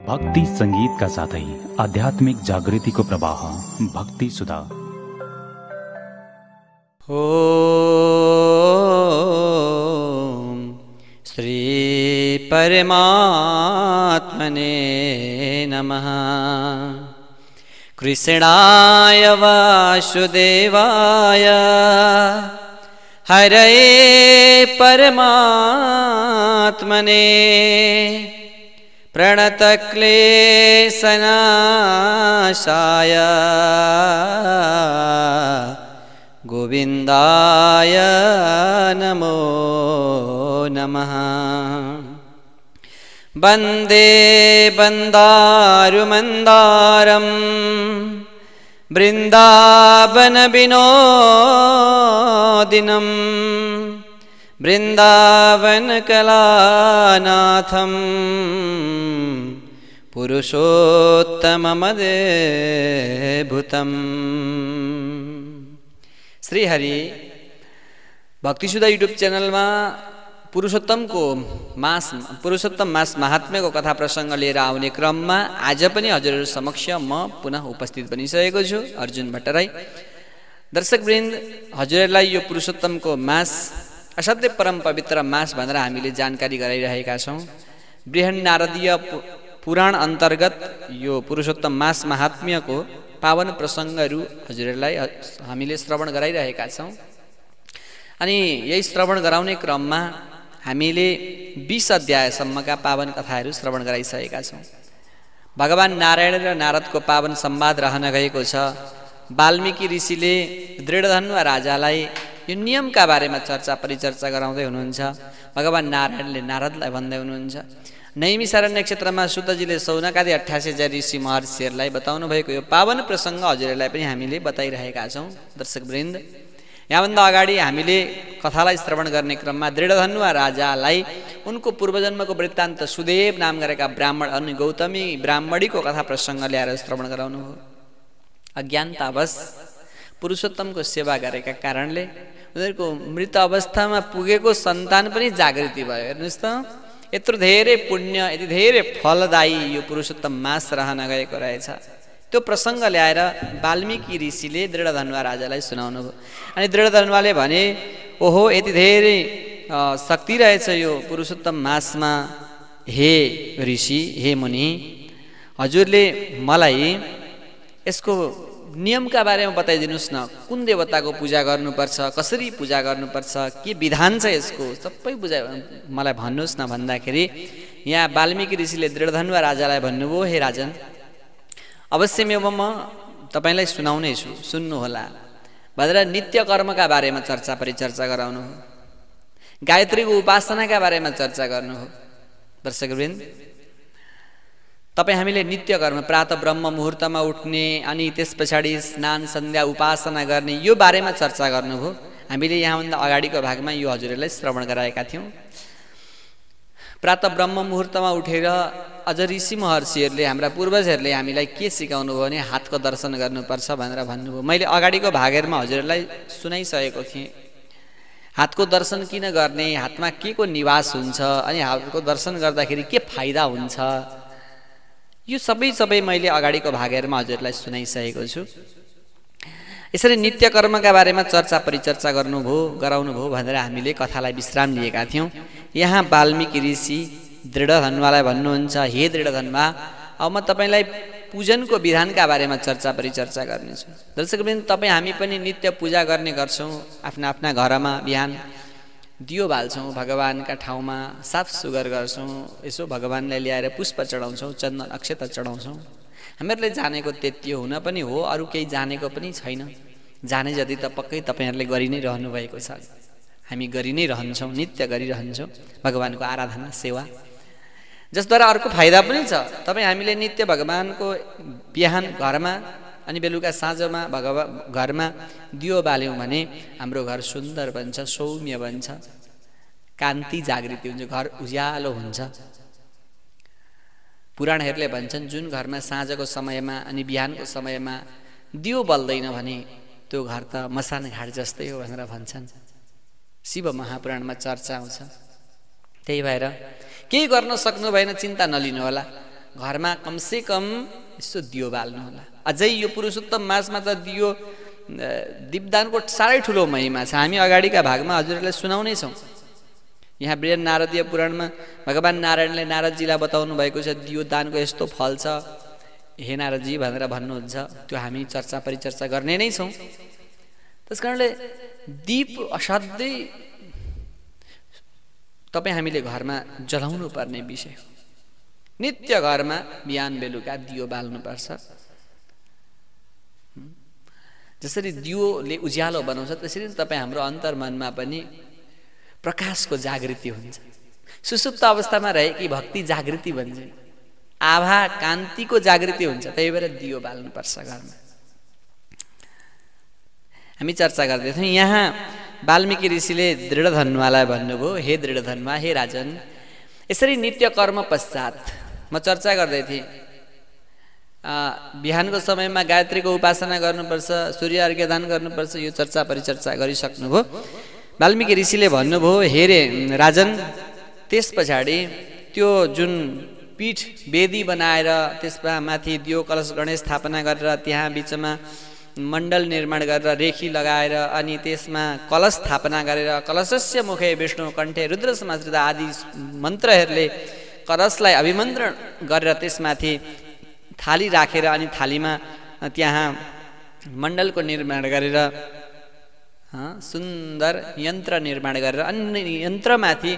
भक्ति संगीत का साथै आध्यात्मिक जागृति को प्रवाह भक्ति सुधा। ओम श्री परमात्मने नमः। कृष्णाय वासुदेवाय हरये परमात्मने प्रणतक्लेशनाशाय गोविन्दाय नमो नमः। वन्दे वन्दारुमन्दारम् वृन्दावनविनोदिनम् वृन्दावनकलानाथं पुरुषोत्तममदेभूतम्। श्री हरि भक्तिसुधा युट्युब च्यानलमा पुरुषोत्तम मास महात्म्यको कथा प्रसङ्ग लिएर आउने क्रममा आज पनि हजुरहरू समक्ष म पुनः उपस्थित बनिसकेको छु, अर्जुन भट्टराई। दर्शकवृन्द, हजुरहरूलाई यो पुरुषोत्तमको मास असाध्यै परम पवित्र मास भनेर हामीले जानकारी गराइरहेका छौँ। बृहन्नारदीय पुराण अन्तर्गत यो पुरुषोत्तम मास महात्म्यको पावन प्रसङ्गहरू हजुरहरूलाई हामीले श्रवण गराइरहेका छौँ। अनि यही श्रवण गराउने क्रममा हामीले 20 अध्यायसम्मका पावन कथाहरू श्रवण गराइसकेका छौँ। भगवान नारायण र नारदको पावन संवाद रहन गएको छ। वाल्मीकि ऋषिले दृढधन्वा राजालाई यो नियमका बारेमा चर्चा परिचर्चा गराउँदै हुनुहुन्छ। भगवान नारायणले नारदलाई भन्दै हुनुहुन्छ, नैमिषारण्य क्षेत्रमा सुतजीले सौनकादि 88 ऋषि महर्षिहरूलाई बताउनु भएको यो पावन प्रसङ्ग हजुरहरूलाई पनि हामीले बताइरहेका छौँ। दर्शकवृन्द, यहाँभन्दा अगाडि हामीले कथालाई श्रवण गर्ने क्रममा दृढधन्वा राजालाई उनको पूर्वजन्मको वृत्तान्त सुदेव नाम गरेका ब्राह्मण अनि गौतमी ब्राह्मणीको कथा प्रसङ्ग ल्याएर श्रवण गराउनु हो। अज्ञानतावश पुरुषोत्तमको सेवा गरेका कारणले उनीहरूको मृत अवस्थामा पुगेको सन्तान पनि जागृति भयो। हेर्नुहोस् त, यत्रो धेरै पुण्य, यति धेरै फलदायी यो पुरुषोत्तम मास रहन गएको रहेछ। त्यो प्रसङ्ग ल्याएर वाल्मीकि ऋषिले दृढधन्वा राजालाई सुनाउनु भयो। अनि दृढधन्वाले भने, ओहो, यति धेरै शक्ति रहेछ यो पुरुषोत्तम मासमा। हे ऋषि, हे मुनि, हजुरले मलाई यसको नियमका बारेमा बताइदिनुहोस् न। कुन देवताको पूजा गर्नुपर्छ, कसरी पूजा गर्नुपर्छ, के विधान छ यसको, सबै मलाई भन्नुहोस् न भन्दाखेरि यहाँ वाल्मीकि ऋषिले दृढधन्वा राजालाई भन्नुभयो, हे राजन, अवश्यमेव म तपाईँलाई सुनाउने छु, सुन्नुहोला भनेर नित्य कर्मका बारेमा चर्चा परिचर्चा गराउनु हो। गायत्रीको उपासनाका बारेमा चर्चा गर्नु हो। दर्शकवृन्द, तपाईँ हामीले नित्य कर्म प्रातः ब्रह्म मुहुर्तमा उठ्ने अनि त्यस पछाडि स्नान सन्ध्या उपासना गर्ने यो बारेमा चर्चा गर्नुभयो। हामीले यहाँभन्दा अगाडिको भागमा यो हजुरहरूलाई श्रवण गराएका थियौँ। प्रातः ब्रह्म मुहुर्तमा उठेर अझ ऋषि महर्षिहरूले, हाम्रा पूर्वजहरूले हामीलाई के सिकाउनु भयो भने हातको दर्शन गर्नुपर्छ भनेर भन्नुभयो। मैले अगाडिको भागहरूमा हजुरहरूलाई सुनाइसकेको थिएँ। हातको दर्शन किन गर्ने, हातमा के को निवास हुन्छ, अनि हातको दर्शन गर्दाखेरि के फाइदा हुन्छ, यो सबै मैले अगाडिको भागहरूमा हजुरलाई सुनाइसकेको छु। यसरी नित्य कर्मका बारेमा चर्चा परिचर्चा गराउनु भयो भनेर हामीले कथालाई विश्राम लिएका थियौँ। यहाँ वाल्मीकि ऋषि दृढधन्वालाई भन्नुहुन्छ, हे दृढधन्वा, अब म तपाईँलाई पूजनको विधानका बारेमा चर्चा परिचर्चा गर्नेछु। दर्शकवृन्द, तपाईँ हामी पनि नित्य पूजा गर्ने गर्छौँ। आफ्ना आफ्ना घरमा बिहान दियो बाल्छौँ, भगवानका ठाउँमा साफ सुग्घर गर्छौँ, यसो भगवानलाई ल्याएर पुष्प चढाउँछौँ, चन्दन अक्षता चढाउँछौँ। हामीहरूले जानेको त्यति हुन पनि हो, अरू केही जानेको पनि छैन। जाने जति त पक्कै तपाईँहरूले गरि नै रहनु भएको छ। हामी गरि नै रहन्छौँ, नित्य गरिरहन्छौँ भगवानको आराधना सेवा, जसद्वारा अर्को फाइदा पनि छ। तपाईँ हामीले नित्य भगवानको बिहान घरमा अनि बेलुका साँझमा घरमा दियो बाल्यौँ भने हाम्रो घर सुन्दर बन्छ, सौम्य बन्छ, कान्ति जागृति हुन्छ, घर उज्यालो हुन्छ। पुराणहरूले भन्छन्, जुन घरमा साँझको समयमा अनि बिहानको समयमा दियो बल्दैन भने त्यो घर त मसान घाट जस्तै हो भनेर भन्छन्। शिव महापुराणमा चर्चा आउँछ। त्यही भएर केही गर्न सक्नु भएन चिन्ता नलिनु होला, घरमा कमसे कम यसो दियो बाल्नु होला। अझै यो पुरुषोत्तम मासमा त दियो दीपदानको साह्रै ठुलो महिमा छ। हामी अगाडिका भागमा हजुरहरूलाई सुनाउनै छौँ। यहाँ बृहन् नारदीय पुराणमा भगवान नारायणले नारदजीलाई बताउनु भएको छ दियो दानको यस्तो फल छ हे नारदजी भनेर भन्नुहुन्छ। त्यो हामी चर्चा परिचर्चा गर्ने नै छौँ। त्यस कारणले दीप असाध्यै तपाईँ हामीले घरमा जलाउनु पर्ने विषय हो। नित्य घरमा बिहान बेलुका दियो बाल्नुपर्छ। जसरी दियोले उज्यालो बनाउँछ त्यसरी तपाईँ हाम्रो अन्तर्मनमा पनि प्रकाशको जागृति हुन्छ। सुसुप्त अवस्थामा रहेकी भक्ति जागृति भन्छ, आभा कान्तिको जागृति हुन्छ। त्यही भएर दियो बाल्नुपर्छ घरमा। हामी चर्चा गर्दैछौँ। यहाँ वाल्मीकि ऋषिले दृढधन्वालाई भन्नुभयो, हे दृढधन्वा, हे राजन, यसरी नित्य कर्म पश्चात म चर्चा गर्दै थिएँ। बिहानको समयमा गायत्रीको उपासना गर्नुपर्छ, सूर्य अर्घ्य दान गर्नुपर्छ, यो चर्चा परिचर्चा गरिसक्नुभयो। वाल्मीकि ऋषिले भन्नुभयो, हे रे राजन, त्यस पछाडि त्यो जुन पीठ वेदी बनाएर त्यसमा माथि दियो कलश गणेश स्थापना गरेर त्यहाँ बिचमा मण्डल निर्माण गरेर रेखी लगाएर अनि त्यसमा कलश स्थापना गरेर कलशस्य मुखे विष्णु कण्ठे रुद्र समाश्रित आदि मन्त्रहरूले कलशलाई अभिमन्त्रण गरेर त्यसमाथि थाली राखेर अनि थालीमा त्यहाँ मण्डलको निर्माण गरेर सुन्दर यन्त्र निर्माण गरेर अन्य यन्त्रमाथि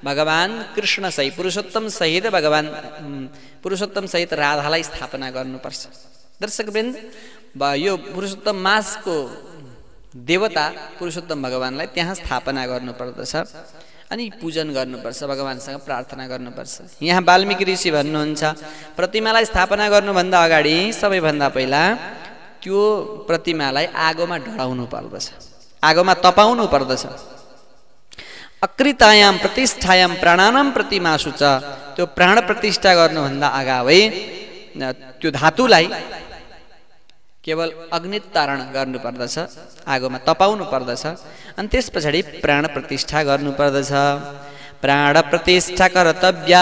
भगवान कृष्ण सहित पुरुषोत्तम सहित भगवान पुरुषोत्तम सहित राधालाई स्थापना गर्नुपर्छ। दर्शकवृन्द, यो पुरुषोत्तम मासको देवता पुरुषोत्तम भगवानलाई त्यहाँ स्थापना गर्नुपर्दछ अनि पूजन गर्नुपर्छ, भगवानसँग प्रार्थना गर्नुपर्छ। यहाँ वाल्मीकि ऋषि भन्नुहुन्छ, प्रतिमालाई स्थापना गर्नुभन्दा अगाडि सबैभन्दा पहिला त्यो प्रतिमालाई आगोमा ढलाउनु पर्दछ, आगोमा तपाउनु पर्दछ। अकृतायाम प्रतिष्ठायाम प्राणानाम प्रतिमासु च, त्यो प्राण प्रतिष्ठा गर्नुभन्दा अगावै त्यो धातुलाई केवल अग्नि तारण गर्नुपर्दछ, आगोमा तपाउनु पर्दछ अनि त्यस पछाडि प्राण प्रतिष्ठा गर्नुपर्दछ। प्राण प्रतिष्ठा कर्तव्य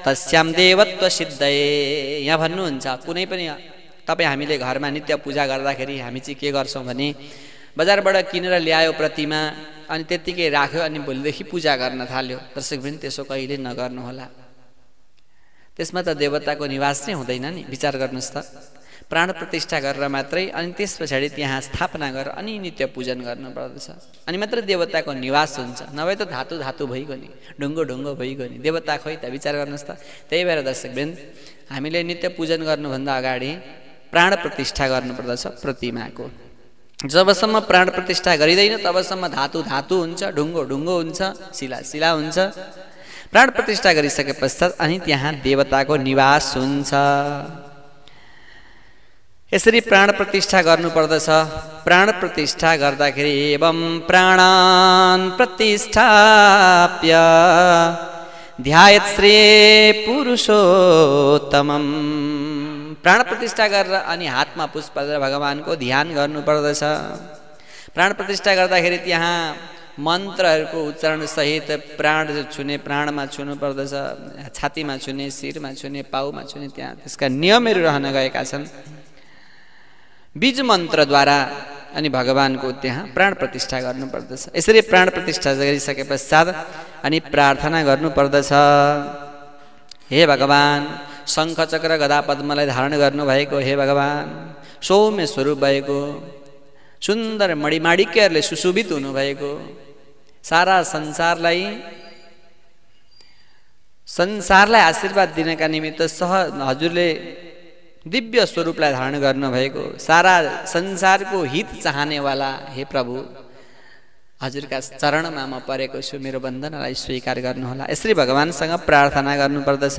तस्याम देवत्व सिद्धये। यहाँ भन्नुहुन्छ, कुनै पनि तपाईँ हामीले घरमा नित्य पूजा गर्दाखेरि हामी चाहिँ के गर्छौँ भने बजारबाट किनेर ल्यायो प्रतिमा अनि त्यत्तिकै राख्यो अनि भोलिदेखि पूजा गर्न थाल्यो। दर्शकवृन्द, त्यसो कहिले नगर्नुहोला। त्यसमा त देवताको निवास नै हुँदैन नि। विचार गर्नुहोस् त, प्राण प्रतिष्ठा गरेर मात्रै अनि त्यस पछाडि त्यहाँ स्थापना गरेर अनि नित्य पूजन गर्नुपर्दछ, अनि मात्र देवताको निवास हुन्छ। नभए त धातु धातु भइगयो नि, ढुङ्गो ढुङ्गो भइगयो नि, देवता खोइ त। विचार गर्नुहोस् त। त्यही भएर दर्शकवृन्द, हामीले नित्य पूजन गर्नुभन्दा अगाडि प्राण प्रतिष्ठा गर्नुपर्दछ प्रतिमाको। जबसम्म प्राण प्रतिष्ठा गरिँदैन तबसम्म धातु धातु हुन्छ, ढुङ्गो ढुङ्गो हुन्छ, शिला शिला हुन्छ। प्राण प्रतिष्ठा गरिसके पश्चात अनि त्यहाँ देवताको निवास हुन्छ। यसरी प्राण प्रतिष्ठा गर्नुपर्दछ। प्राण प्रतिष्ठा गर्दाखेरि एवं प्राणान् प्रतिष्ठाप्य ध्यायत् श्री पुरुषोत्तमम्। प्राण प्रतिष्ठा गरेर अनि हातमा पुष्प गरेर भगवानको ध्यान गर्नुपर्दछ। प्राण प्रतिष्ठा गर्दाखेरि त्यहाँ मन्त्रहरूको उच्चारण सहित प्राण छुने, प्राणमा छुनु पर्दछ, छातीमा छुने, शिरमा छुने, पाउमा छुने, त्यहाँ त्यसका नियमहरू रहन गएका छन्। बीज मन्त्रद्वारा अनि भगवानको त्यहाँ प्राण प्रतिष्ठा गर्नुपर्दछ। यसरी प्राण प्रतिष्ठा गरिसके पश्चात अनि प्रार्थना गर्नुपर्दछ। हे भगवान, शङ्ख चक्र गदा पद्मलाई धारण गर्नुभएको हे भगवान, सौम्य स्वरूप भएको, सुन्दर मणिमाणिक्यहरूले सुशोभित हुनुभएको, सारा संसारलाई आशीर्वाद दिनका निमित्त हजुरले दिव्य स्वरूपलाई धारण गर्नुभएको, सारा संसारको हित चाहनेवाला हे प्रभु, हजुरका चरणमा म परेको छु, मेरो वन्दनालाई स्वीकार गर्नुहोला। यसरी भगवानसँग प्रार्थना गर्नुपर्दछ।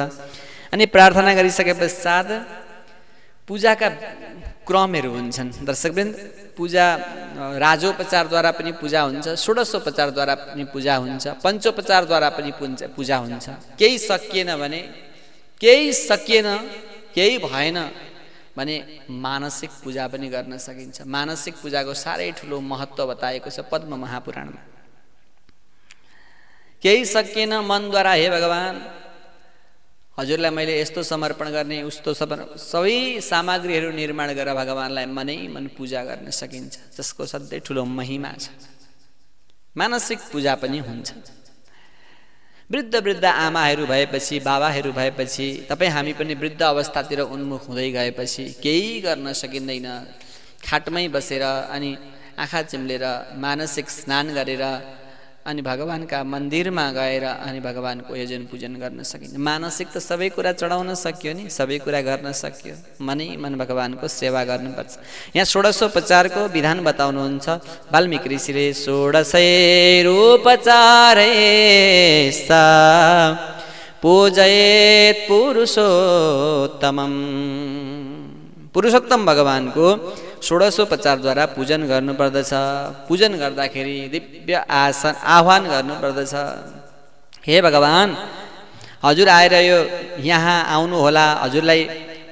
अनि प्रार्थना गरिसके पश्चात पूजाका क्रमहरू हुन्छन्। दर्शकवृन्द, पूजा राजोपचारद्वारा पनि पूजा हुन्छ, षोडशोपचारद्वारा पनि पूजा हुन्छ, पञ्चोपचारद्वारा पनि पूजा हुन्छ। केही सकिएन भने, केही भएन भने मानसिक पूजा पनि गर्न सकिन्छ। मानसिक पूजाको साह्रै ठुलो महत्त्व बताएको छ पद्म महापुराणमा। केही सकिएन मनद्वारा, हे भगवान हजुरलाई मैले यस्तो समर्पण गर्ने उस्तो सबै सामग्रीहरू निर्माण गरेर भगवानलाई मनै मन पूजा गर्न सकिन्छ, जसको सधैँ ठुलो महिमा छ। मानसिक पूजा पनि हुन्छ। वृद्ध वृद्ध आमाहरू भएपछि, बाबाहरू भएपछि, तपाईँ हामी पनि वृद्ध अवस्थातिर उन्मुख हुँदै गएपछि केही गर्न सकिँदैन। खाटमै बसेर अनि आँखा चिम्लेर मानसिक स्नान गरेर अनि भगवानका मन्दिरमा गएर अनि भगवानको यजन पूजन गर्न सकिन्छ। मानसिक त सबै कुरा चढाउन सक्यो नि, सबै कुरा गर्न सक्यो। मनै मन भगवानको सेवा गर्नुपर्छ। यहाँ षोडशोपचारको विधान बताउनुहुन्छ वाल्मीकि ऋषिले। षोडशैरुपचारैस्ता पूजयेत् पुरुषोत्तमम्। पुरुषोत्तम भगवानको षोडशोपचारद्वारा पूजन गर्नुपर्दछ। पूजन गर्दाखेरि दिव्य आसन आह्वान गर्नुपर्दछ। हे भगवान, हजुर आएर यो यहाँ आउनुहोला, हजुरलाई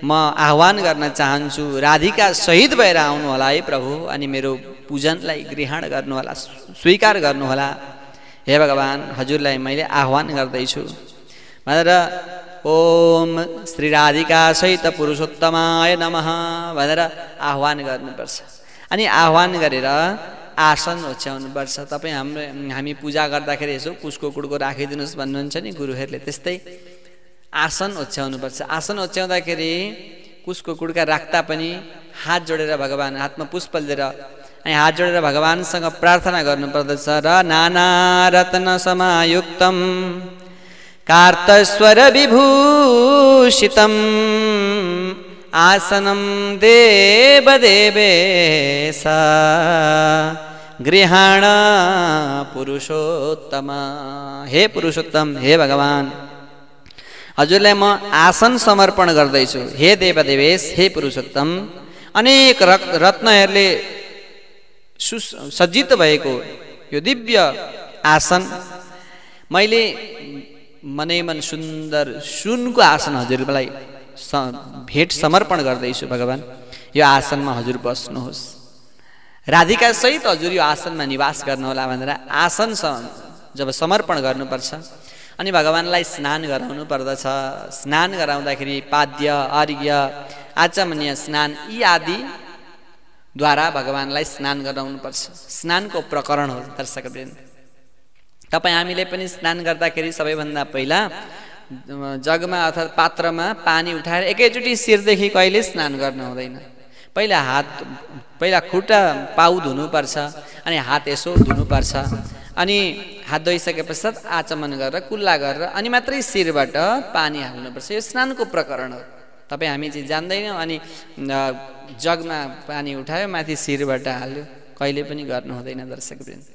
म आह्वान गर्न चाहन्छु, राधिका सहित भएर आउनुहोला है प्रभु, अनि मेरो पूजनलाई ग्रहण गर्नुहोला, स्वीकार गर्नुहोला। हे भगवान, हजुरलाई मैले आह्वान गर्दैछु भनेर ओम श्री राधिका सहित पुरुषोत्तमाय नमः भनेर आह्वान गर्नुपर्छ। अनि आह्वान गरेर आसन ओछ्याउनुपर्छ। तपाईँ हामी पूजा गर्दाखेरि यसो कुसको कुडको राखिदिनुहोस् भन्नुहुन्छ नि गुरुहरूले, त्यस्तै आसन ओछ्याउनुपर्छ। आसन ओछ्याउँदाखेरि कुसको कुडका राख्दा पनि हात जोडेर भगवान, हातमा पुष्प लिएर अनि हात जोडेर भगवानसँग प्रार्थना गर्नुपर्दछ। र नाना रत्न समायुक्तम कार्तस्वर विभूषितम् आसनं देवदेवेश गृहाण पुरुषोत्तम। हे पुरुषोत्तम, हे भगवान, हजुरलाई म आसन समर्पण गर्दैछु। हे देवदेवेश, हे पुरुषोत्तम, अनेक रत्नहरूले सज्जित भएको यो दिव्य आसन मैले मनै मन सुन्दर सुनको आसन हजुरलाई भेट समर्पण गर्दैछु। भगवान, यो आसनमा हजुर बस्नुहोस्, राधिका सहित हजुर यो आसनमा निवास गर्नुहोला भनेर आसन जब समर्पण गर्नुपर्छ अनि भगवानलाई स्नान गराउनु पर्दछ। स्नान गराउँदाखेरि पाद्य, अर्घ्य, आचमनीय स्नान यी आदि द्वारा भगवानलाई स्नान गराउनुपर्छ। स्नानको प्रकरण हो दर्शकवृन्द। तपाईँ हामीले पनि स्नान गर्दाखेरि सबैभन्दा पहिला जगमा अर्थात् पात्रमा पानी उठाएर एकैचोटि सिरदेखि कहिले स्नान गर्नु हुँदैन। पहिला खुट्टा पाउ धुनुपर्छ, अनि हात यसो धुनुपर्छ, अनि हात धोइसके पश्चात आचमन गरेर कुल्ला गरेर अनि मात्रै शिरबाट पानी हाल्नुपर्छ। यो स्नानको प्रकरण हो। तपाईँ हामी चाहिँ जान्दैनौँ, अनि जगमा पानी उठायो माथि शिरबाट हाल्यो, कहिले पनि गर्नु हुँदैन दर्शकवृन्द।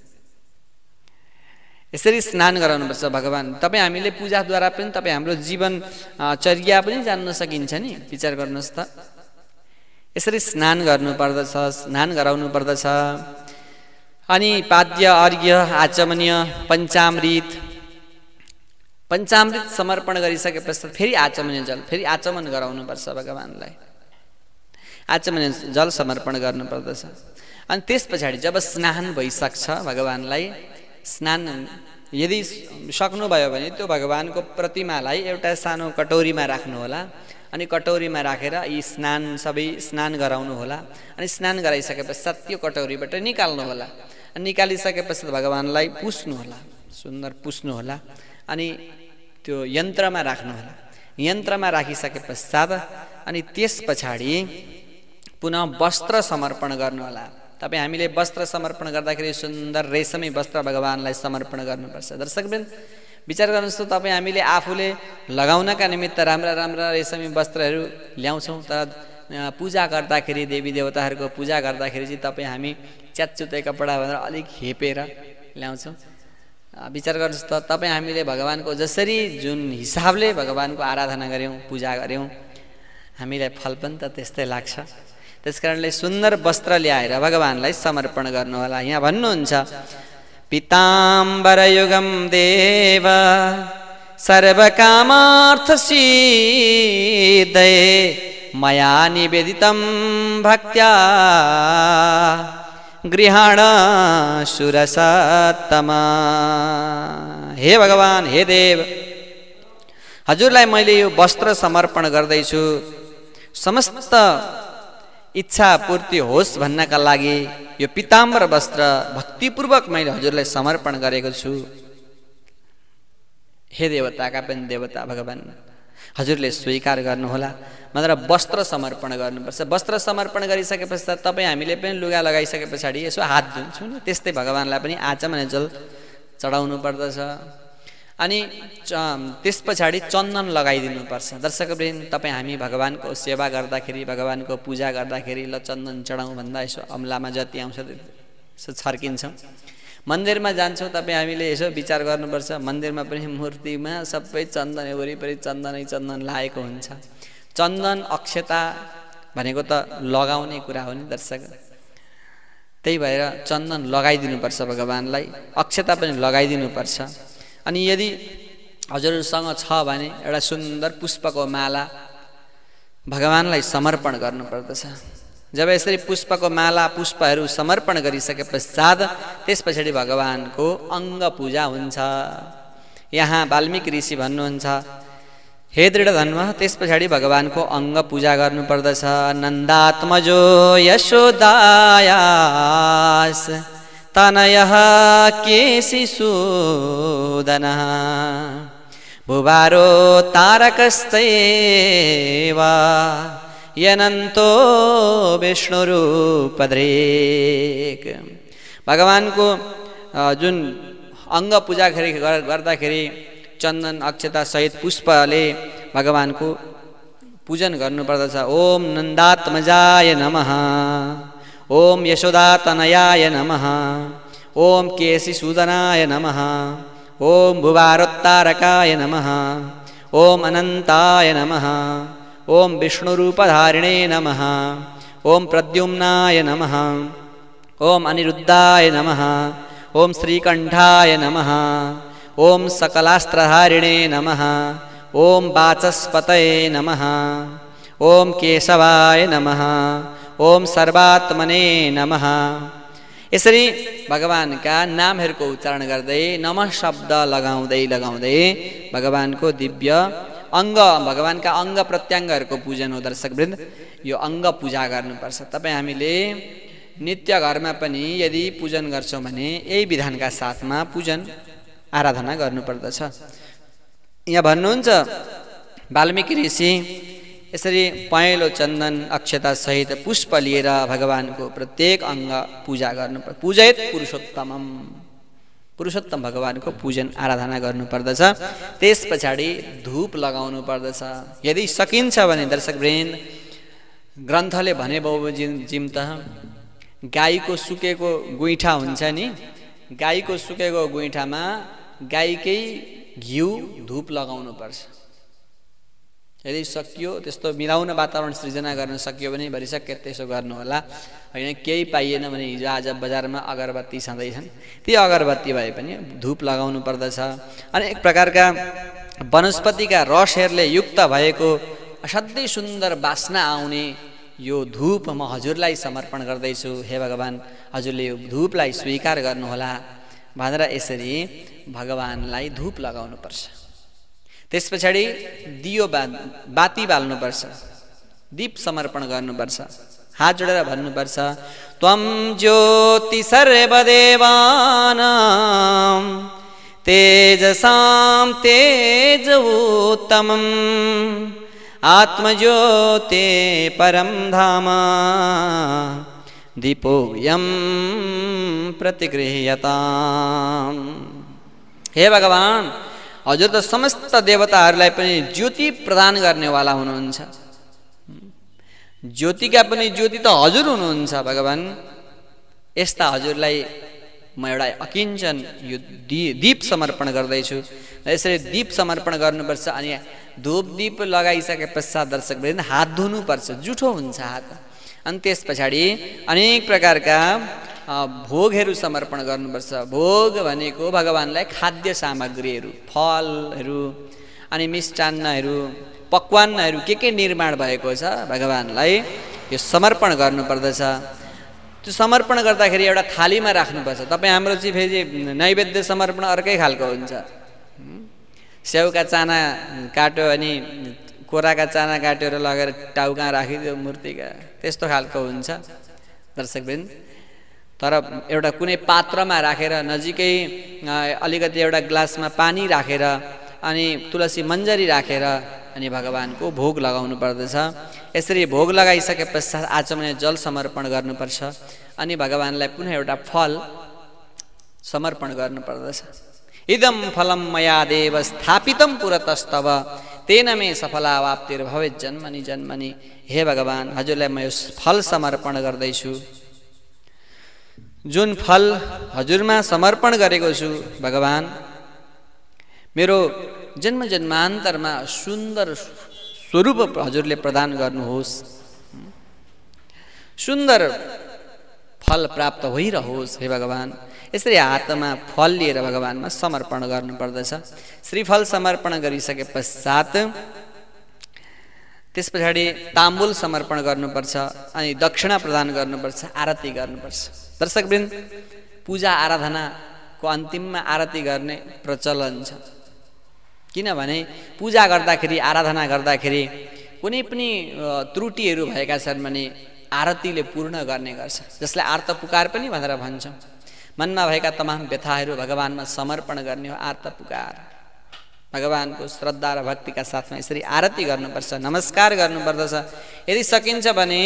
यसरी स्नान गराउनुपर्छ भगवान। तपाईँ हामीले पूजाद्वारा पनि तपाईँ हाम्रो जीवनचर्या पनि जान्न सकिन्छ नि, विचार गर्नुहोस् त। यसरी स्नान गर्नुपर्दछ, स्नान गराउनु पर्दछ। अनि पाद्य, अर्घ्य, आचमनीय, पञ्चामृत समर्पण गरिसके पश्चात फेरि आचमनीय जल, फेरि आचमन गराउनुपर्छ भगवानलाई। आचमनीय जल समर्पण गर्नुपर्दछ। अनि त्यस पछाडि जब स्नान भइसक्छ भगवानलाई स्नान यदि सक्नुभयो भने त्यो भगवानको प्रतिमालाई एउटा सानो कटोरीमा राख्नुहोला। अनि कटोरीमा राखेर यी सबै स्नान गराउनु होला। अनि स्नान गराइसके पश्चात त्यो कटोरीबाट निकाल्नु होला। अनि निकालिसके पश्चात भगवानलाई पुस्नु होला, सुन्दर पुस्नु होला। अनि त्यो यन्त्रमा राख्नु होला। यन्त्रमा राखिसके पश्चात अनि त्यस पछाडि पुनः वस्त्र समर्पण गर्नु होला। तपाईँ हामीले वस्त्र समर्पण गर्दाखेरि सुन्दर रेशमी वस्त्र भगवानलाई समर्पण गर्नुपर्छ। दर्शकवृन्द, विचार गर्नुहोस् त, तपाईँ हामीले आफूले लगाउनका निमित्त राम्रा राम्रा रेशमी वस्त्रहरू ल्याउँछौँ, तर पूजा गर्दाखेरि देवी देवताहरूको पूजा गर्दाखेरि चाहिँ तपाईँ हामी च्यातचुते कपडा भनेर अलिक हेपेर ल्याउँछौँ। विचार गर्नुहोस् त, तपाईँ हामीले भगवानको जसरी जुन हिसाबले भगवानको आराधना गऱ्यौँ, पूजा गऱ्यौँ, हामीलाई फल पनि त त्यस्तै लाग्छ। त्यसकारणले सुन्दर वस्त्र ल्याएर भगवानलाई समर्पण गर्नुहोला। यहाँ भन्नुहुन्छ पीताम्बरयुगं देव सर्वकामार्थसिद्धये मया निवेदितं भक्त्या गृहाण सुरसत्तमा। हे भगवान, हे देव, हजुरलाई मैले यो वस्त्र समर्पण गर्दैछु, समस्त इच्छा पूर्ति होस् भन्नका लागि यो पीताम्बर वस्त्र भक्तिपूर्वक मैले हजुरलाई समर्पण गरेको छु। हे देवताका पनि देवता भगवान, हजुरले स्वीकार गर्नुहोला भनेर वस्त्र समर्पण गर्नुपर्छ। वस्त्र समर्पण गरिसके पश्चात तपाईँ हामीले पनि लुगा लगाइसके पछाडि यसो हात धुन्छौँ नि, त्यस्तै भगवानलाई पनि आचमन जल चढाउनु पर्दछ। अनि त्यस पछाडि चन्दन लगाइदिनुपर्छ। दर्शकवृन्द, तपाईँ हामी भगवानको सेवा गर्दाखेरि, भगवानको पूजा गर्दाखेरि ल चन्दन चढाउँ भन्दा यसो अम्लामा जति आउँछ यसो छर्किन्छौँ। मन्दिरमा जान्छौँ, तपाईँ हामीले यसो विचार गर्नुपर्छ, मन्दिरमा पनि मूर्तिमा सबै चन्दन, वरिपरि चन्दनै चन्दन लागेको हुन्छ। चन्दन अक्षता भनेको त लगाउने कुरा हो नि दर्शक, त्यही भएर चन्दन लगाइदिनुपर्छ भगवानलाई, अक्षता पनि लगाइदिनुपर्छ। अनि यदि हजुरसँग छ भने एउटा सुन्दर पुष्पको माला भगवानलाई समर्पण गर्नुपर्दछ। जब यसरी पुष्पको माला पुष्पहरू समर्पण गरिसके पश्चात त्यस पछाडि भगवानको अङ्ग पूजा हुन्छ। यहाँ वाल्मीकि ऋषि भन्नुहुन्छ, हे दृढधन्व, त्यस पछाडि भगवानको अङ्ग पूजा गर्नुपर्दछ। नन्दात्मजो यशोदायास तनयः केशिसूदनः भुवारो तारकस्तैव यनन्तो विष्णुरूपधृक्। भगवानको जुन अङ्ग पूजा गर्दाखेरि चन्दन अक्षता सहित पुष्पले भगवानको पूजन गर्नुपर्दछ। ओम नन्दात्मजाय नमः, ओम यशोदातनयाय नमः, ओम केशिसूदनाय नमः, ओम भुवारोत्तारकाय नमः, ओम अनन्ताय नमः, ओम विष्णुरूपधारिणे नमः, ओम प्रद्युम्नाय नमः, ओम अनिरुद्धाय नमः, ओम श्रीकण्ठाय नमः, ओम सकलास्त्रधारिणे नमः, ओम वाचस्पतये नमः, ओम केशवाय नमः, ओम सर्वात्मने नमः। यसरी भगवानका नामहरूको उच्चारण गर्दै नमः शब्द लगाउँदै भगवानको दिव्य अङ्ग, भगवानका अङ्ग प्रत्यङ्गहरूको पूजन हो। दर्शकवृन्द, यो अङ्ग पूजा गर्नुपर्छ। तपाईँ हामीले नित्य घरमा पनि यदि पूजन गर्छौँ भने यही विधानका साथमा पूजन आराधना गर्नुपर्दछ। यहाँ भन्नुहुन्छ वाल्मीकि ऋषि, यसरी पहेँलो चन्दन अक्षता सहित पुष्प लिएर भगवानको प्रत्येक अङ्ग पूजा गर्नुपर्छ। पूजयत पुरुषोत्तमम, पुरुषोत्तम भगवानको पूजन आराधना गर्नुपर्दछ। त्यस पछाडि धूप लगाउनु पर्दछ। यदि सकिन्छ भने दर्शकवृन्द, ग्रन्थले भने बमोजिम त गाईको सुकेको गुइठा हुन्छ नि, गाईको सुकेको गुइठामा गाईकै घिउ धूप लगाउनु पर्छ। यदि सकियो त्यस्तो मिलाउन वातावरण सृजना गर्न सकियो भने भरिसक्कै त्यसो गर्नु होला। होइन केही पाइएन भने हिजो आज बजारमा अगरबत्ती छँदैछन्, ती अगरबत्ती भए पनि धूप लगाउनु पर्दछ। अनेक प्रकारका वनस्पतिका रसहरूले युक्त भएको असाध्यै सुन्दर बास्ना आउने यो धूप म हजुरलाई समर्पण गर्दैछु। हे भगवान, हजुरले यो धूपलाई स्वीकार गर्नुहोला भनेर यसरी भगवानलाई धूप लगाउनुपर्छ। त्यस पछाडि दियो बाती बाल्नुपर्छ, दीप समर्पण गर्नुपर्छ। हात जोडेर भन्नुपर्छ, त्वं ज्योति सर्वदेवानां तेजसां तेजवोत्तमम् आत्मज्योते परं धाम दीपोऽयं प्रतिगृह्यताम्। हे भगवान, हजुर त समस्त देवताहरूलाई पनि ज्योति प्रदान गर्नेवाला हुनुहुन्छ। ज्योतिका पनि ज्योति त हजुर हुनुहुन्छ भगवान। यस्ता हजुरलाई म एउटा अकिञ्चन यो दीप समर्पण गर्दैछु। यसरी दीप समर्पण गर्नुपर्छ। अनि धूप दीप लगाइसके पश्चात दर्शकवृन्द हात धुनुपर्छ, जुठो हुन्छ हात। अनि त्यस पछाडि अनेक प्रकारका भोगहरू समर्पण गर्नुपर्छ। भोग भनेको भगवानलाई खाद्य सामग्रीहरू, फलहरू अनि मिष्टान्नहरू, पक्वान्नहरू के निर्माण भएको छ भगवानलाई यो समर्पण गर्नुपर्दछ। त्यो समर्पण गर्दाखेरि एउटा थालीमा राख्नुपर्छ। तपाईँ हाम्रो चाहिँ फेरि नैवेद्य समर्पण अर्कै खालको हुन्छ। स्याउका चाना काट्यो अनि कोराका चाना काटेर लगेर टाउका राखिदियो मूर्तिका, त्यस्तो खालको हुन्छ दर्शकवृन्द। तर एउटा कुनै पात्रमा राखेर नजिकै अलिकति एउटा ग्लासमा पानी राखेर अनि तुलसी मन्जरी राखेर अनि भगवानको भोग लगाउनु पर्दछ। यसरी भोग लगाइसके पश्चात आचमनीय जल समर्पण गर्नुपर्छ अनि भगवानलाई पुनः एउटा फल समर्पण गर्नुपर्दछ। इदं फलं मया देव स्थापितं पुरतस्तव तेन मे सफलावाप्तिर्भवेत् जन्मनि जन्मनि। हे भगवान, हजुरलाई म यो फल समर्पण गर्दैछु। जुन फल हजुरमा समर्पण गरेको छु भगवान, मेरो जन्म जन्मान्तरमा सुन्दर स्वरूप हजुरले प्रदान गर्नुहोस्, सुन्दर फल प्राप्त भइरहोस् हे भगवान। यसरी हातमा फल लिएर भगवानमा समर्पण गर्नुपर्दछ। श्रीफल समर्पण गरिसके पश्चात त्यस पछाडि ताम्बुल समर्पण गर्नुपर्छ अनि दक्षिणा प्रदान गर्नुपर्छ, आरती गर्नुपर्छ। दर्शकवृन्द, पूजा आराधनाको अन्तिममा आरती गर्ने प्रचलन छ। किनभने पूजा गर्दाखेरि आराधना गर्दाखेरि कुनै पनि त्रुटिहरू भएका छन् भने आरतीले पूर्ण गर्ने गर्छ, जसलाई आर्त पुकार पनि भनेर भन्छौँ। मनमा भएका तमाम व्यथाहरू भगवानमा समर्पण गर्ने हो आर्त पुकार। भगवानको श्रद्धा र भक्तिका साथमा यसरी आरती गर्नुपर्छ, नमस्कार गर्नुपर्दछ। यदि सकिन्छ भने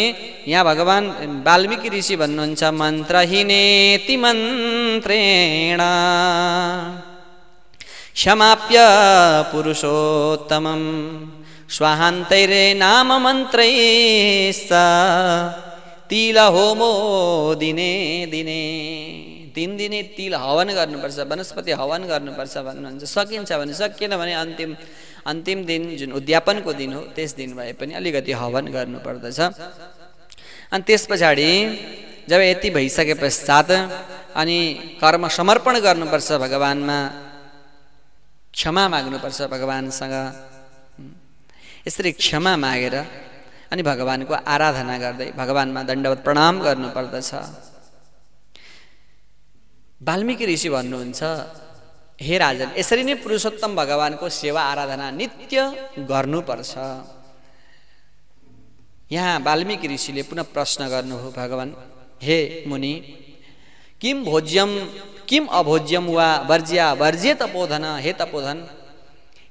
यहाँ भगवान वाल्मीकि ऋषि भन्नुहुन्छ, मन्त्रहीनेति मन्त्रेण क्षमाप्य पुरुषोत्तमं स्वाहान्तैरे नाम मन्त्रैश्च तिल होमो दिने दिने। दिने तिल हवन गर्नुपर्छ, वनस्पति हवन गर्नुपर्छ भन्नुहुन्छ। सकिन्छ भने, सकिएन भने अन्तिम दिन जुन उद्यापनको दिन हो त्यस दिन भए पनि अलिकति हवन गर्नुपर्दछ। अनि त्यस पछाडि जब यति भइसके पश्चात अनि कर्म समर्पण गर्नुपर्छ भगवानमा, क्षमा माग्नुपर्छ भगवानसँग। यसरी क्षमा मागेर अनि भगवानको आराधना गर्दै भगवानमा दण्डवत प्रणाम गर्नुपर्दछ। वाल्मीकि ऋषि भन्नुहुन्छ, हे राजन, यसरी नै पुरुषोत्तम भगवानको सेवा आराधना नित्य गर्नुपर्छ। यहाँ वाल्मीकि ऋषिले पुनः प्रश्न गर्नुभयो, भगवान हे मुनि, किम भोज्यम किम अभोज्यम वा वर्ज्या वर्ज्य तपोधन। हे तपोधन,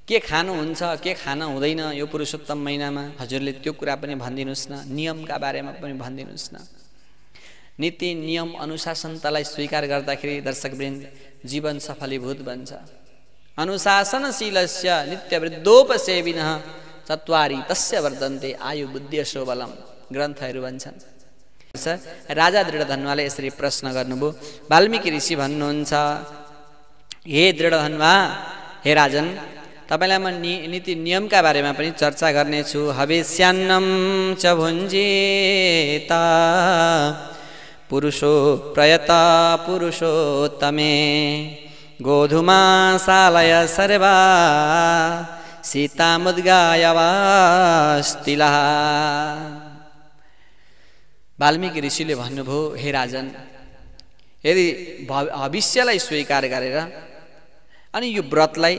के खानुहुन्छ के खाना हुँदैन यो पुरुषोत्तम महिनामा, हजुरले त्यो कुरा पनि भनिदिनुहोस् न, नियमका बारेमा पनि भनिदिनुहोस् न। नीति नियम अनुशासनतालाई स्वीकार गर्दाखेरि दर्शकवृन्द जीवन सफलीभूत बन्छ। अनुशासनशीलस्य नित्यवृद्धोपसेविनः चत्वारि तस्य वर्धन्ते आयु बुद्धि यशोबलम ग्रन्थहरू भन्छन्। राजा दृढधन्वाले यसरी प्रश्न गर्नुभयो। वाल्मीकि ऋषि भन्नुहुन्छ, हे दृढधन्वा, हे राजन, तपाईलाई म नीति नियमका बारेमा पनि चर्चा गर्नेछु। हविष्यान्नं च भुञ्जेता पुरुषो प्रयता पुरुषोत्तमे गोधुमासालय सर्वा सीतामुद्गायवास्तिला। वाल्मीकि ऋषिले भन्नुभयो, हे राजन, यदि भविष्यलाई स्वीकार गरेर अनि यो व्रतलाई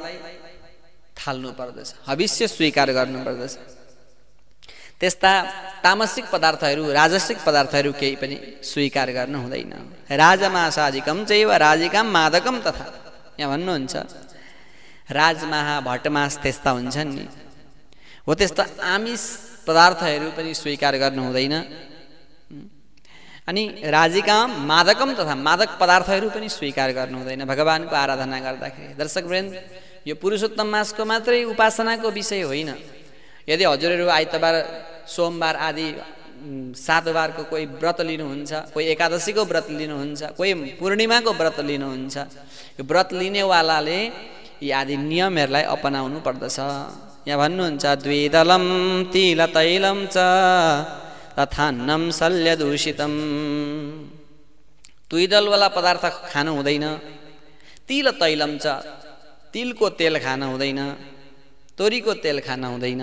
थाल्नु पर्दछ, भविष्य स्वीकार गर्नुपर्दछ। त्यस्ता तामसिक पदार्थहरू राजसिक पदार्थहरू केही पनि स्वीकार गर्नु हुँदैन। राजमासादिकम चैव राजिकाम मादकम तथा। यहाँ भन्नुहुन्छ राजमाहा भटमास त्यस्ता हुन्छन् नि, हो त्यस्ता आमिष पदार्थहरू पनि स्वीकार गर्नु हुँदैन। अनि राजिकाम मादकम तथा मादक पदार्थहरू पनि स्वीकार गर्नु हुँदैन भगवानको आराधना गर्दाखेरि। दर्शकवृन्द, यो पुरुषोत्तम मासको मात्रै उपासनाको विषय होइन। यदि हजुरहरू आइतबार सोमबार आदि 7 बारको कोही व्रत लिनुहुन्छ, कोही एकादशीको व्रत लिनुहुन्छ, कोही पूर्णिमाको व्रत लिनुहुन्छ, यो व्रत लिनेवालाले यी आदि नियमहरूलाई अपनाउनु पर्दछ। यहाँ भन्नुहुन्छ, द्विदलम तिल तैलम च तथान्नम शल्यदूषितम। द्विदलवाला पदार्थ खानु हुँदैन, तिल तैलम च, तिलको तेल खान हुँदैन, तोरीको तेल खान हुँदैन।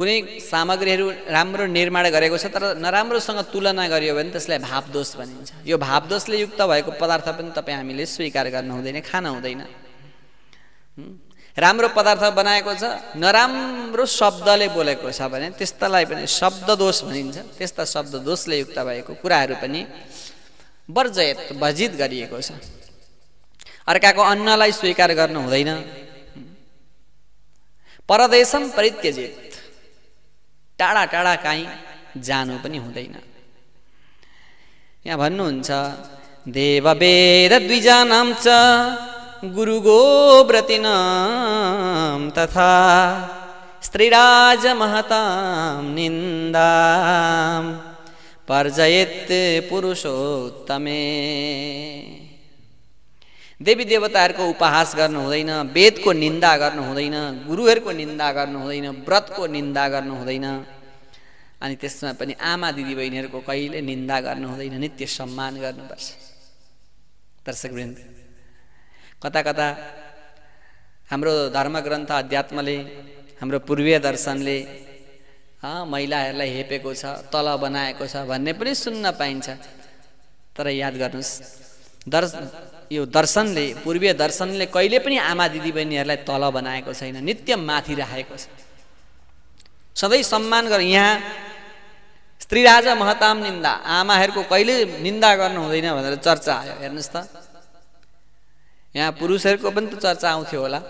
कुनै सामग्रीहरू राम्रो निर्माण गरेको छ तर नराम्रोसँग तुलना गरियो भने त्यसलाई भावदोष भनिन्छ। यो भावदोषले युक्त भएको पदार्थ पनि तपाईँ हामीले स्वीकार गर्नु हुँदैन, खान हुँदैन। राम्रो पदार्थ बनाएको छ, नराम्रो शब्दले बोलेको छ भने त्यस्तालाई पनि शब्द दोष भनिन्छ। त्यस्ता शब्द दोषले युक्त भएको कुराहरू पनि वर्जित गरिएको छ। अर्काको अन्नलाई स्वीकार गर्नु हुँदैन। परदेशम परित्यजित, टाढा टाढा कहीँ जानु पनि हुँदैन। यहाँ भन्नुहुन्छ देववेद द्विजानां च गुरुगोव्रतीनां तथा स्त्रीराज महतां निन्दां पर्जयेत् पुरुषोत्तमे। देवी देवताहरूको उपहास गर्नु हुँदैन, वेदको निन्दा गर्नु हुँदैन, गुरुहरूको निन्दा गर्नु हुँदैन, व्रतको निन्दा गर्नु हुँदैन, अनि त्यसमा पनि आमा दिदीबहिनीहरूको कहिले निन्दा गर्नु हुँदैन, नित्य सम्मान गर्नुपर्छ। दर्शकवृन्द, कता कता हाम्रो धर्मग्रन्थ अध्यात्मले, हाम्रो पूर्वीय दर्शनले महिलाहरूलाई हेपेको छ, तल बनाएको छ भन्ने पनि सुन्न पाइन्छ। तर याद गर्नुहोस्, यो दर्शनले, पूर्वीय दर्शनले कहिले पनि आमा दिदीबहिनीहरूलाई तल बनाएको छैन, नित्य माथि राखेको छ, सधैँ सम्मान गर। यहाँ स्त्री राजा महताम निन्दा, आमाहरूको कहिले निन्दा गर्नु हुँदैन भनेर चर्चा आयो। हेर्नुहोस् त, यहाँ पुरुषहरूको पनि त चर्चा आउँथ्यो होला,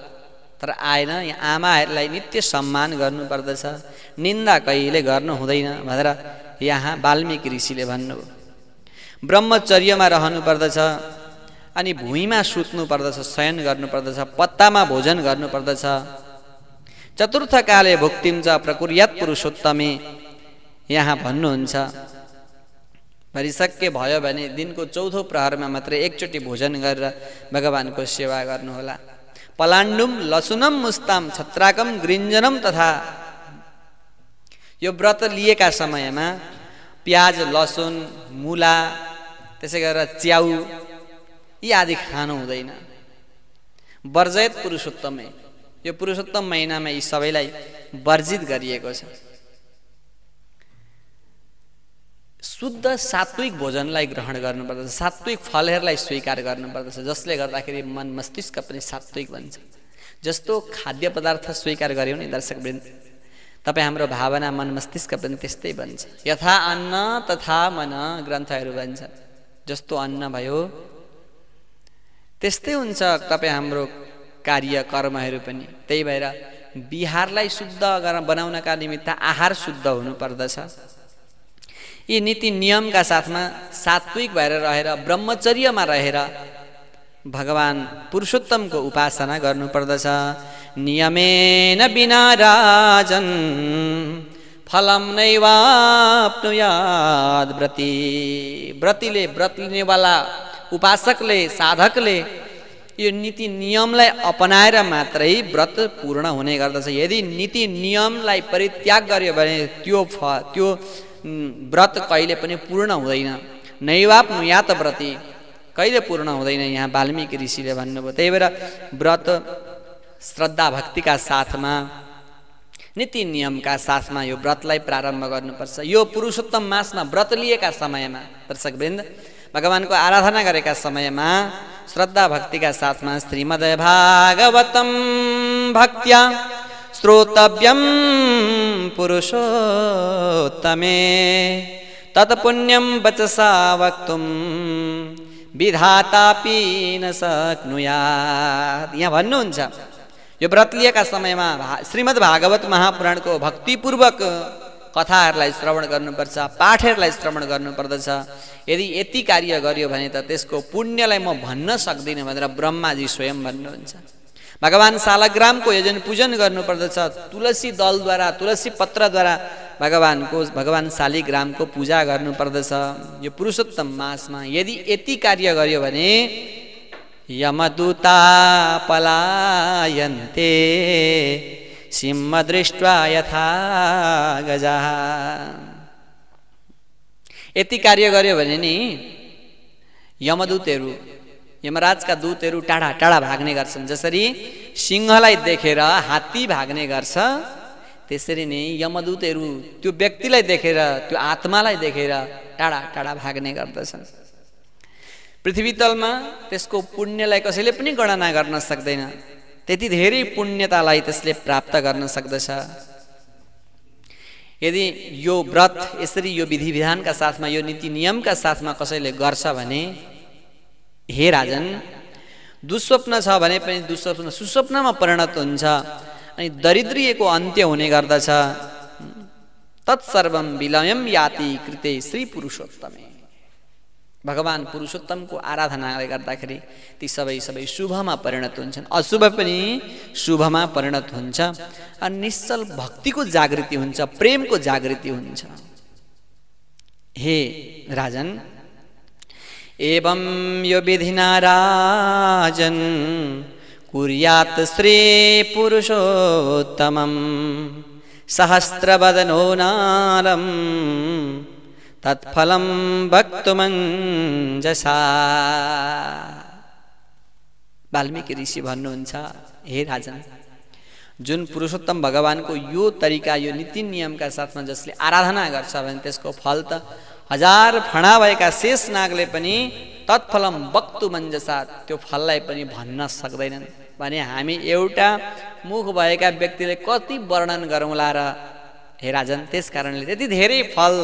तर आएन। यहाँ आमाहरूलाई नित्य सम्मान गर्नुपर्दछ, निन्दा कहिले गर्नु हुँदैन भनेर यहाँ वाल्मीकि ऋषिले भन्नुभयो। ब्रह्मचर्यमा रहनु पर्दछ, अनि भुइँमा सुत्नु पर्दछ, शयन गर्नुपर्दछ, पत्तामा भोजन गर्नुपर्दछ। चतुर्थ काले भुक्तिम च प्रकुर्यात् पुरुषोत्तमे, यहाँ भन्नुहुन्छ भरिसक्के भयो भने दिनको चौथो प्रहरमा मात्रै एकचोटि भोजन गरेर भगवानको सेवा गर्नुहोला। पलाण्डुम लसुनम मुस्ताम छत्राकम गृञ्जनम तथा, यो व्रत लिएका समयमा प्याज, लसुन, मुला, त्यसै गरेर च्याउ यी आदि खानु हुँदैन। वर्जयत पुरुषोत्तमे, यो पुरुषोत्तम महिनामा यी सबैलाई वर्जित गरिएको छ। शुद्ध सात्विक भोजनलाई ग्रहण गर्नुपर्दछ, सात्विक फलहरूलाई स्वीकार गर्नुपर्दछ, जसले गर्दाखेरि मन मस्तिष्क पनि सात्विक बन्छ। जस्तो खाद्य पदार्थ स्वीकार गर्यौँ नि दर्शकवृन्द, तपाईँ हाम्रो भावना मन मस्तिष्क पनि त्यस्तै बन्छ। यथा अन्न तथा मन ग्रन्थहरू भन्छ। जस्तो अन्न भयो त्यस्तै हुन्छ तपाईँ हाम्रो कार्य कर्महरू पनि। त्यही भएर विहारलाई शुद्ध बनाउनका निमित्त आहार शुद्ध हुनुपर्दछ। यी नीति नियमका साथमा सात्विक भएर रहेर ब्रह्मचर्यमा रहेर भगवान पुरुषोत्तमको उपासना गर्नुपर्दछ। नियमेन बिना राजन फलम नैवाप्नुयाद व्रती, व्रतीले, व्रत लिनेवाला उपासकले, साधकले यो नीति नियमलाई अपनाएर मात्रै व्रत पूर्ण हुने गर्दछ। यदि नीति नियमलाई परित्याग गर्यो भने त्यो व्रत कहिले पनि पूर्ण हुँदैन। नैवाप्नुयात व्रती, कहिले पूर्ण हुँदैन, यहाँ वाल्मीकि ऋषिले भन्नुभयो। त्यही भएर व्रत श्रद्धा भक्तिका साथमा, नीति नियमका साथमा यो व्रतलाई प्रारम्भ गर्नुपर्छ। यो पुरुषोत्तम मासमा व्रत लिएका समयमा दर्शकवृन्द, भगवानको आराधना गरेका समयमा श्रद्धा भक्तिका साथमा श्रीमद् भागवतम भक्त्या श्रोतव्यम पुरुषोत्तमे तत्पुण्यम वचसा वक्तुम विधातापि न शक्नुयात्। यहाँ भन्नुहुन्छ यो व्रत लिएका समयमा श्रीमद् भागवत महापुराणको भक्तिपूर्वक कथाहरूलाई श्रवण गर्नुपर्छ, पाठहरूलाई श्रवण गर्नुपर्दछ। यदि यति कार्य गर्यो भने त त्यसको पुण्यलाई म भन्न सक्दिनँ भनेर ब्रह्माजी स्वयं भन्नुहुन्छ। भगवान शालग्रामको यजन पूजन गर्नुपर्दछ, तुलसी दलद्वारा, तुलसी पत्रद्वारा भगवान शालिग्रामको पूजा गर्नुपर्दछ यो पुरुषोत्तम मासमा। यदि यति कार्य गर्यो भने यमदूता पलायन्ते सिंह दृष्ट्वा यथा गजाः। यति कार्य गर्यो भने नि यमदूतहरू, यमराजका दूतहरू टाढा टाढा भाग्ने गर्छन्। जसरी सिंहलाई देखेर हात्ती भाग्ने गर्छ, त्यसरी नै यमदूतहरू त्यो व्यक्तिलाई देखेर, त्यो आत्मालाई देखेर टाढा टाढा भाग्ने गर्दछन्। पृथ्वी तलमा त्यसको पुण्यलाई कसैले पनि गणना गर्न सक्दैन। त्यति धेरै पुण्यतालाई त्यसले प्राप्त गर्न सक्दछ। यदि यो व्रत यसरी यो विधि विधानका साथमा यो नीति नियमका साथमा कसैले गर्छ भने हे राजन, दुस्वप्न छ भने पनि दुस्वप्न सुस्वप्नमा परिणत हुन्छ अनि दरिद्रीको अन्त्य हुने गर्दछ। तत्सर्वं विलयम याति कृते श्री पुरुषोत्तमे। भगवान पुरुषोत्तमको आराधनाले गर्दाखेरि ती सबै शुभमा परिणत हुन्छन्, अशुभ पनि शुभमा परिणत हुन्छ अनि निश्चल भक्तिको जागृति हुन्छ, प्रेमको जागृति हुन्छ। हे राजन, एवं यो विधिना राजन कुर्यात् श्री पुरुषोत्तमं सहस्रवदनो नालं तत्फलं भक्तुमञ्जसा। वाल्मीकि ऋषि भन्नुहुन्छ, हे राजन, जुन पुरुषोत्तम भगवानको यो तरिका यो नीति नियमका साथमा जसले आराधना गर्छ भने त्यसको फल त हजार फणा भएका शेष नागले पनि तत्फलम भक्तुमञ्जसा त्यो फललाई पनि भन्न सक्दैनन् भने हामी एउटा मुख भएका व्यक्तिले कति वर्णन गरौँला र। हे राजन, त्यस कारणले त्यति धेरै फल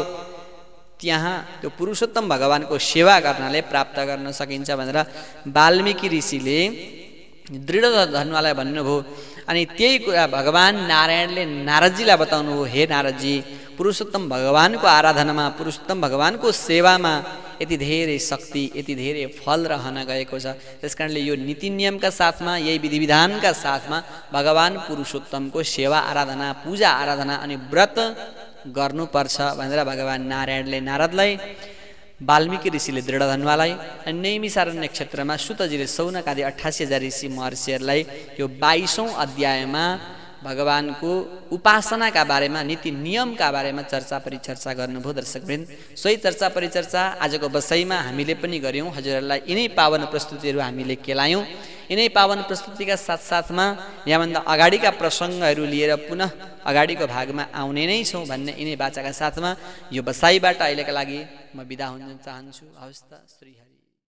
त्यहाँ त्यो पुरुषोत्तम भगवानको सेवा गर्नाले प्राप्त गर्न सकिन्छ भनेर वाल्मीकि ऋषिले दृढ धन्वालाई भन्नुभयो। अनि त्यही कुरा भगवान नारायणले नारदजीलाई बताउनुभयो, हे नारदजी, पुरुषोत्तम भगवानको आराधनामा पुरुषोत्तम भगवानको सेवामा यति धेरै शक्ति यति धेरै फल रहन गएको छ। त्यसकारणले यो नीति नियमका साथमा यही विधि विधानका साथमा भगवान पुरुषोत्तमको सेवा आराधना पूजा आराधना अनि व्रत गर्नुपर्छ भनेर भगवान नारायणले नारदलाई, वाल्मीकि ऋषिले दृढ धन्वालाई अनि नैमिषारण्य क्षेत्रमा सुतजीले सौनक आदि 88,000 ऋषि महर्षिहरूलाई यो 22औं अध्यायमा भगवानको उपासनाका बारेमा नीति नियमका बारेमा चर्चा परिचर्चा गर्नुभयो। दर्शकवृन्द, सोही चर्चा परिचर्चा आजको बसाइमा हामीले पनि गर्यौँ। हजुरहरूलाई यिनै पावन प्रस्तुतिहरू हामीले केलायौँ। यिनै पावन प्रस्तुतिका साथसाथमा यहाँभन्दा अगाडिका प्रसङ्गहरू लिएर पुनः अगाडिको भागमा आउने नै छौँ भन्ने यिनै बाचाका साथमा यो बसाइबाट अहिलेका लागि म बिदा हुन चाहन्छु। हवस् त, श्री हरि।